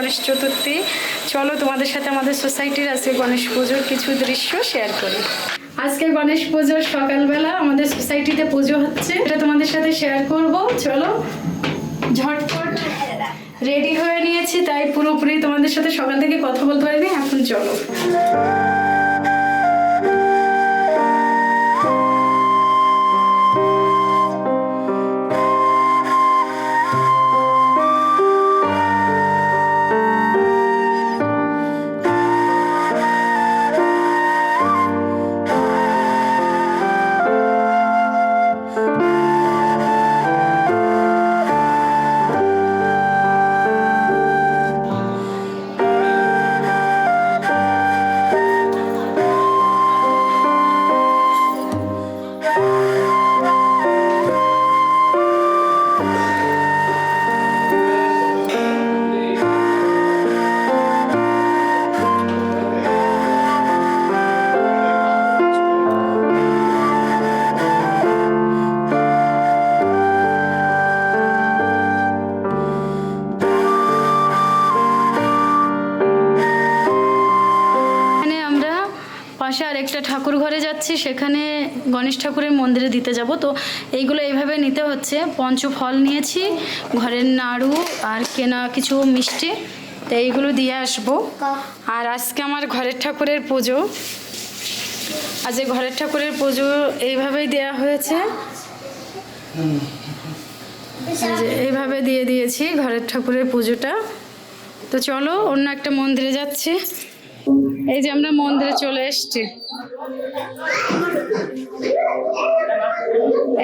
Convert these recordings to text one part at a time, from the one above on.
গণেশ চতুর্থী। চলো তোমাদের সাথে আমাদের সোসাইটির আজকে গণেশ পুজোর কিছু দৃশ্য শেয়ার করি। আজকে গণেশ পুজোর সকালবেলা আমাদের সোসাইটিতে পুজো হচ্ছে, এটা তোমাদের সাথে শেয়ার করব। চলো ঝটপট রেডি হয়ে নিয়েছি, তাই পুরোপুরি তোমাদের সাথে সকাল থেকে কথা বলতে পারিনি। এখন চলো। পাশে আরেকটা ঠাকুর ঘরে যাচ্ছি, সেখানে গণেশ ঠাকুরের মন্দিরে দিতে যাব। তো এইগুলো এইভাবে নিতে হচ্ছে। পঞ্চফল নিয়েছি, ঘরের নাড়ু আর কেনা কিছু মিষ্টি, তো এইগুলো দিয়ে আসবো। আর আজকে আমার ঘরের ঠাকুরের পুজো, আজ ঘরের ঠাকুরের পুজো এইভাবেই দেয়া হয়েছে, এইভাবে দিয়ে দিয়েছি ঘরের ঠাকুরের পুজোটা। তো চলো অন্য একটা মন্দিরে যাচ্ছি। এই যে আমরা মন্দিরে চলে এসেছি,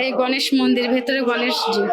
এই গণেশ মন্দির, ভেতরে গণেশজি।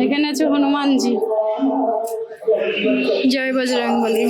এখানে আছে হনুমানজি। জয় বজরংবলী।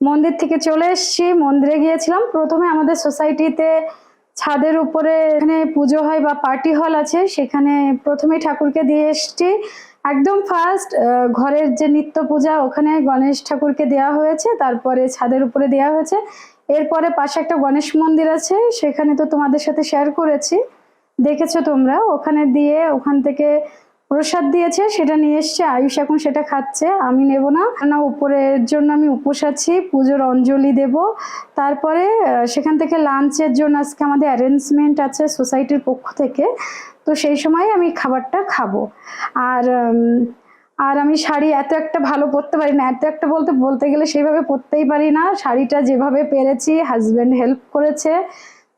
মন্দির থেকে চলে এসেছি, মন্দিরে গিয়েছিলাম। প্রথমে আমাদের সোসাইটিতে ছাদের উপরে এখানে পুজো হয় বা পার্টি হল আছে, সেখানে প্রথমে ঠাকুরকে দিয়ে এসেছি। একদম ফার্স্ট ঘরের যে নিত্য পূজা, ওখানে গণেশ ঠাকুরকে দেওয়া হয়েছে, তারপরে ছাদের উপরে দেওয়া হয়েছে। এরপরে পাশে একটা গণেশ মন্দির আছে, সেখানে তো তোমাদের সাথে শেয়ার করেছি, দেখেছো তোমরা। ওখানে দিয়ে ওখান থেকে প্রসাদ দিয়েছে, সেটা নিয়ে এসছে। আয়ুষ এখন সেটা খাচ্ছে, আমি নেব না, উপরের জন্য আমি উপোস আছি, পুজোর অঞ্জলি দেব। তারপরে সেখান থেকে লাঞ্চের জন্য আজকে আমাদের অ্যারেঞ্জমেন্ট আছে সোসাইটির পক্ষ থেকে, তো সেই সময় আমি খাবারটা খাবো। আর আর আমি শাড়ি এত একটা ভালো পরতে পারি না, এত একটা বলতে গেলে সেইভাবে পরতেই পারি না। শাড়িটা যেভাবে পেরেছি হাজব্যান্ড হেল্প করেছে,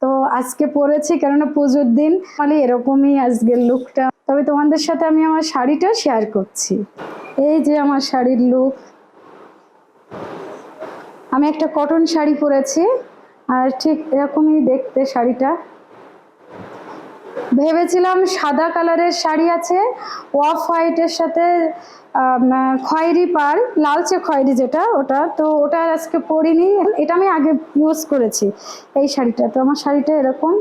তো আজকে পরেছি, কেননা পুজোর দিন মানে এরকমই আজকের লুকটা। তবে তোমাদের সাথে আমি আমার শাড়িটা শেয়ার করছি। এই যে আমার শাড়ির লুক, আমি একটা কটন শাড়ি পরেছি, আর ঠিক এরকমই দেখতে শাড়িটা। ভেবেছিলাম সাদা কালারের শাড়ি আছে, অফ হোয়াইটের সাথে খয়েরি পার, লালচে খয়েরি যেটা, ওটা তো ওটা আজকে পরিনি। এটা আমি আগে ইউজ করেছি এই শাড়িটা। তো আমার শাড়িটা এরকম,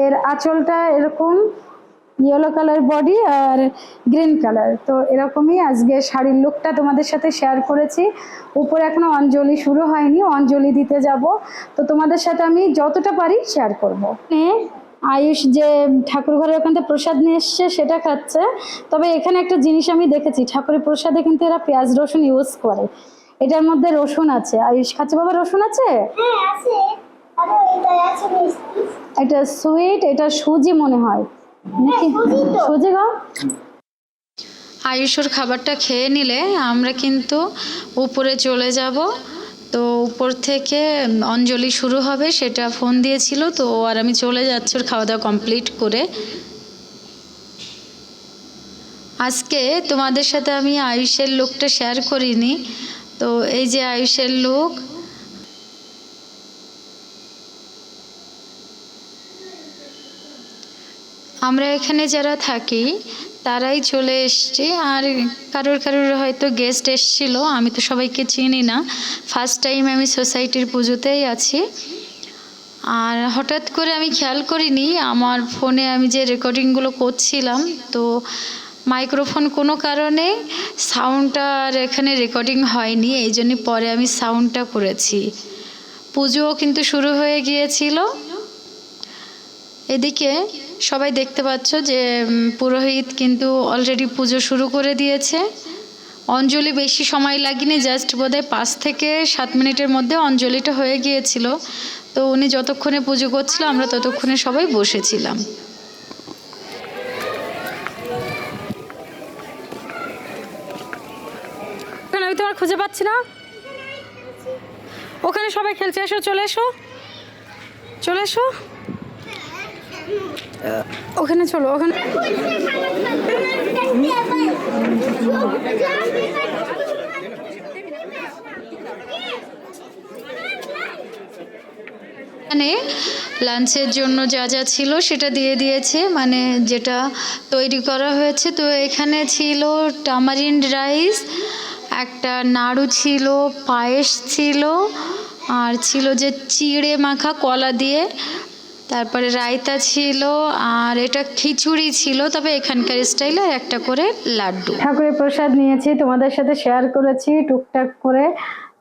এর আঁচলটা এরকম ইয়েলো কালার বডি আর গ্রিন কালার। তো এরকমই আজকে শাড়ির লুকটা তোমাদের সাথে শেয়ার করেছি। উপরে এখনো অঞ্জলি শুরু হয়নি, অঞ্জলি দিতে যাব, তো তোমাদের সাথে আমি যতটা পারি শেয়ার করবো। আয়ুষ যে ঠাকুর ঘরের ওখান থেকে প্রসাদ নিয়ে এসছে সেটা খাচ্ছে। তবে এখানে একটা জিনিস আমি দেখেছি, ঠাকুরের প্রসাদে কিন্তু এরা পেঁয়াজ রসুন ইউজ করে। এটার মধ্যে রসুন আছে। আয়ুষ খাচ্ছে বাবা, রসুন আছে? হ্যাঁ আছে। আরে এটা আছে মিষ্টি। এটা সুইট, এটা সুজি মনে হয় নাকি? সুজি গো। আয়ুষর খাবারটা খেয়ে নিলে আমরা কিন্তু উপরে চলে যাব। তো উপর থেকে অঞ্জলি শুরু হবে, সেটা ফোন দিয়েছিল, তো আর আমি চলে যাচ্ছি ওর খাওয়া দাওয়া কমপ্লিট করে। আজকে তোমাদের সাথে আমি আয়ুষের লুকটা শেয়ার করিনি। তো এই যে আয়ুষের লুক। আমরা এখানে যারা থাকি তারাই চলে এসছে, আর কারোর কারোর হয়তো গেস্ট এসছিল, আমি তো সবাইকে চিনি না, ফার্স্ট টাইম আমি সোসাইটির পুজোতেই আছি। আর হঠাৎ করে আমি খেয়াল করিনি আমার ফোনে আমি যে রেকর্ডিংগুলো করছিলাম, তো মাইক্রোফোন কোনো কারণে সাউন্ডটা আর এখানে রেকর্ডিং হয়নি, এই জন্য পরে আমি সাউন্ডটা করেছি। পুজোও কিন্তু শুরু হয়ে গিয়েছিল। এদিকে সবাই দেখতে পাচ্ছ যে পুরোহিত কিন্তু অলরেডি পুজো শুরু করে দিয়েছে। অঞ্জলি বেশি সময় লাগেনি, জাস্ট বোধহয় 5 থেকে 7 মিনিটের মধ্যে অঞ্জলিটা হয়ে গিয়েছিল। তো উনি যতক্ষণে পুজো করছিল আমরা ততক্ষণে সবাই বসেছিলাম। আমি তোমার খুঁজে পাচ্ছি না। ওখানে সবাই খেলছে, এসো, চলে এসো, চলে এসো, ওখানে চলো, ওখানে। মানে লাঞ্চের জন্য যা যা ছিল সেটা দিয়ে দিয়েছে, মানে যেটা তৈরি করা হয়েছে। তো এখানে ছিল টামারিন্ড রাইস, একটা নাড়ু ছিল, পায়েস ছিল, আর ছিল যে চিড়ে মাখা কলা দিয়ে, তারপরে রায়তা ছিল, আর এটা খিচুড়ি ছিল, তবে এখানকার স্টাইলে একটা করে লাড্ডু। ঠাকুরের প্রসাদ নিয়েছি, তোমাদের সাথে শেয়ার করেছি টুকটাক করে।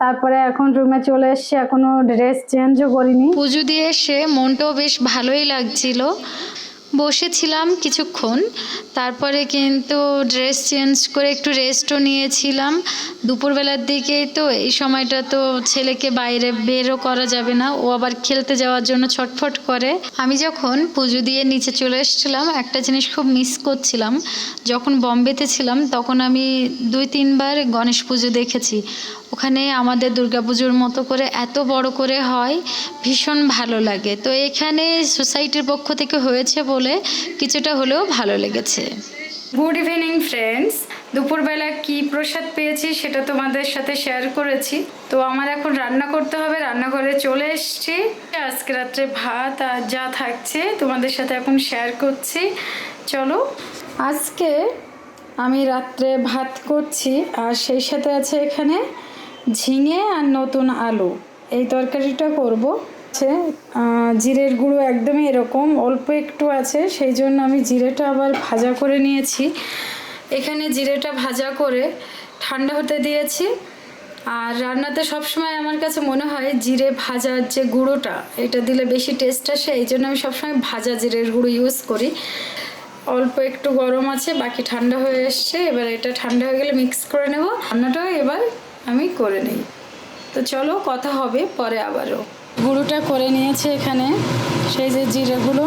তারপরে এখন রুমে চলে এসেছি, এখনো ড্রেস চেঞ্জও করিনি। পুজো দিয়ে এসে মনটাও বেশ ভালোই লাগছিল, বসেছিলাম কিছুক্ষণ, তারপরে কিন্তু ড্রেস চেঞ্জ করে একটু রেস্টও নিয়েছিলাম। দুপুরবেলার দিকেই তো, এই সময়টা তো ছেলেকে বাইরে বেরও করা যাবে না, ও আবার খেলতে যাওয়ার জন্য ছটফট করে। আমি যখন পুজো দিয়ে নিচে চলে এসেছিলাম, একটা জিনিস খুব মিস করছিলাম। যখন বম্বেতে ছিলাম তখন আমি 2-3 বার গণেশ পুজো দেখেছি। ওখানে আমাদের দুর্গাপুজোর মতো করে এত বড় করে হয়, ভীষণ ভালো লাগে। তো এখানে সোসাইটির পক্ষ থেকে হয়েছে বলে কিছুটা হলেও ভালো লেগেছে। গুড ইভিনিং ফ্রেন্ডস, দুপুরবেলা কি প্রসাদ পেয়েছি সেটা তোমাদের সাথে শেয়ার করেছি। তো আমার এখন রান্না করতে হবে, রান্নাঘরে চলে এসেছি। আজকে রাত্রে ভাত আর যা থাকছে তোমাদের সাথে এখন শেয়ার করছি, চলো। আজকে আমি রাত্রে ভাত করছি, আর সেই সাথে আছে এখানে ঝিঙে আর নতুন আলু, এই তরকারিটা করব। জিরের গুঁড়ো একদমই এরকম অল্প একটু আছে, সেই জন্য আমি জিরেটা আবার ভাজা করে নিয়েছি। এখানে জিরেটা ভাজা করে ঠান্ডা হতে দিয়েছি। আর রান্নাতে সবসময় আমার কাছে মনে হয় জিরে ভাজার যে গুঁড়োটা, এটা দিলে বেশি টেস্ট আসে, এই জন্য আমি সবসময় ভাজা জিরের গুঁড়ো ইউজ করি। অল্প একটু গরম আছে, বাকি ঠান্ডা হয়ে এসছে। এবার এটা ঠান্ডা হয়ে গেলে মিক্স করে নেব, রান্নাটাও এবার আমি করে নিই। তো চলো, কথা হবে পরে আবারও। গুঁড়োটা করে নিয়েছি এখানে, সেই যে জিরেগুলো,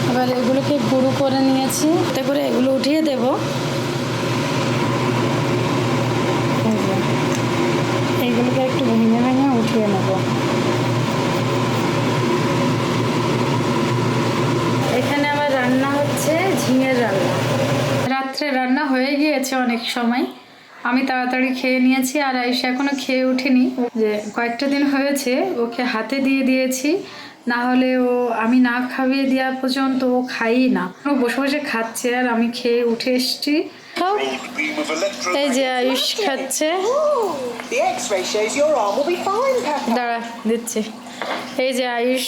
এবার এগুলোকে গুঁড়ো করে নিয়েছি, এতে করে এগুলো উঠিয়ে দেব। এইগুলোকে একটু ভেঙে ভেঙে উঠিয়ে নেব। এখানে আবার রান্না হচ্ছে ঝিঙের রান্না। রাত্রে রান্না হয়ে গিয়েছে অনেক সময়, আমি তাড়াতাড়ি খেয়ে নিয়েছি, আর আয়ুষ এখনো খেয়ে উঠিনি। যে কয়েকটা দিন হয়েছে ওকে হাতে দিয়ে দিয়েছি, না হলে ও আমি না খাইয়ে দেওয়া পর্যন্ত ও খাই না, ও বসে বসে খাচ্ছে, আর আমি খেয়ে উঠে এসছি। এই যে আয়ুষ খাচ্ছে, দাঁড়া দিচ্ছে। এই যে আয়ুষ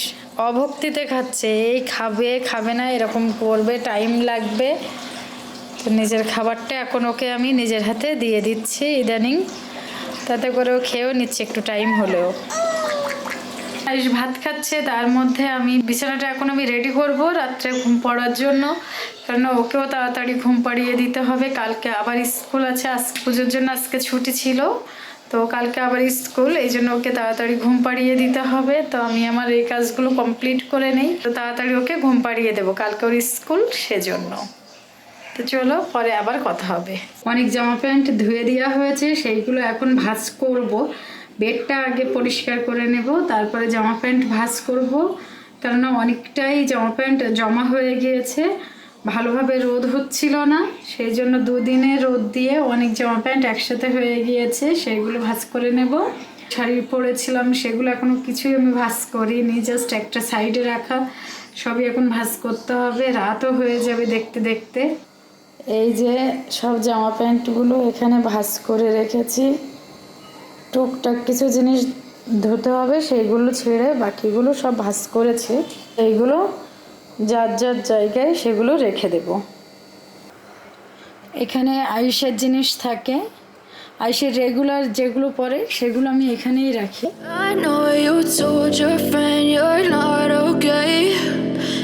অভক্তিতে খাচ্ছে, এই খাবে খাবে না এরকম করবে, টাইম লাগবে। তো নিজের খাবারটা এখন ওকে আমি নিজের হাতে দিয়ে দিচ্ছি ইদানিং, তাতে করে ও খেয়েও নিচ্ছে একটু টাইম হলেও। আয়ুষ ভাত খাচ্ছে, তার মধ্যে আমি বিছানাটা এখন আমি রেডি করব রাত্রে ঘুম পড়ার জন্য, কারণ ওকেও তাড়াতাড়ি ঘুম পাড়িয়ে দিতে হবে। কালকে আবার স্কুল আছে, আজ পুজোর জন্য আজকে ছুটি ছিল, তো কালকে আবার স্কুল, এই জন্য ওকে তাড়াতাড়ি ঘুম পাড়িয়ে দিতে হবে। তো আমি আমার এই কাজগুলো কমপ্লিট করে নেই, তো তাড়াতাড়ি ওকে ঘুম পাড়িয়ে দেবো, কালকে ওর স্কুল সেজন্য। তো চলো পরে আবার কথা হবে। অনেক জামা প্যান্ট ধুয়ে দেওয়া হয়েছে, সেইগুলো এখন ভাঁজ করব। বেডটা আগে পরিষ্কার করে নেব, তারপরে জামা প্যান্ট ভাঁজ করব, কেননা অনেকটাই জামা প্যান্ট জমা হয়ে গিয়েছে, ভালোভাবে রোদ হচ্ছিল না, সেই জন্য দুদিনে রোদ দিয়ে অনেক জামা প্যান্ট একসাথে হয়ে গিয়েছে, সেইগুলো ভাঁজ করে নেব। শাড়ি পরেছিলাম সেগুলো এখনও কিছুই আমি ভাঁজ করিনি, জাস্ট একটা সাইডে রাখা, সবই এখন ভাঁজ করতে হবে, রাতও হয়ে যাবে দেখতে দেখতে। এই যে সব জামা প্যান্টগুলো এখানে ভাঁজ করে রেখেছি, টুকটাক কিছু জিনিস ধুতে হবে, সেইগুলো ছেড়ে বাকিগুলো সব ভাঁজ করেছি। এইগুলো যার যার জায়গায় সেগুলো রেখে দেব। এখানে আয়ুষের জিনিস থাকে, আয়ুষের রেগুলার যেগুলো পরে সেগুলো আমি এখানেই রাখি। I know you told your friend you're not okay,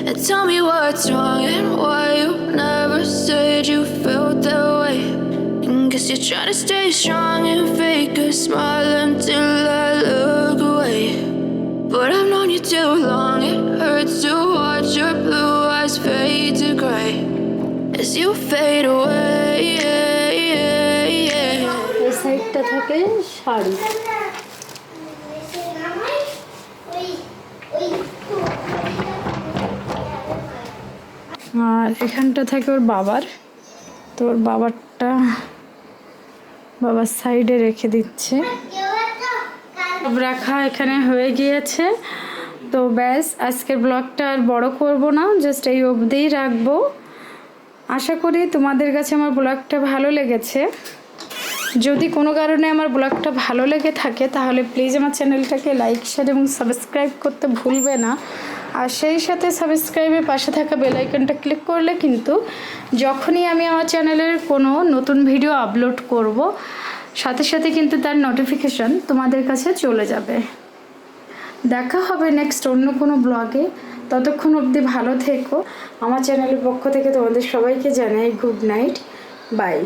and tell me what's wrong and why you never said you felt that way. And guess you're trying to stay strong and fake a smile until I look away. But I've known you too long, it hurts to watch your blue eyes fade to gray as you fade away. এই সাইডটা থাকে শাড়ি, আর এখানটা থাকে ওর বাবার, তো ওর বাবারটা বাবার সাইডে রেখে দিচ্ছে। সব রাখা এখানে হয়ে গিয়েছে, তো ব্যাস আজকের ব্লগটা আর বড় করব না, জাস্ট এই অবধিই রাখবো। আশা করি তোমাদের কাছে আমার ব্লগটা ভালো লেগেছে। যদি কোনো কারণে আমার ব্লগটা ভালো লেগে থাকে তাহলে প্লিজ আমার চ্যানেলটাকে লাইক শেয়ার এবং সাবস্ক্রাইব করতে ভুলবে না, আর সেই সাথে সাবস্ক্রাইবের পাশে থাকা বেল আইকনটা ক্লিক করলে কিন্তু যখনই আমি আমার চ্যানেলের কোনো নতুন ভিডিও আপলোড করব সাথে সাথে কিন্তু তার নোটিফিকেশন তোমাদের কাছে চলে যাবে। দেখা হবে নেক্সট অন্য কোনো ব্লগে, ততক্ষণ অবধি ভালো থেকো। আমার চ্যানেলের পক্ষ থেকে তোমাদের সবাইকে জানাই গুড নাইট, বাই।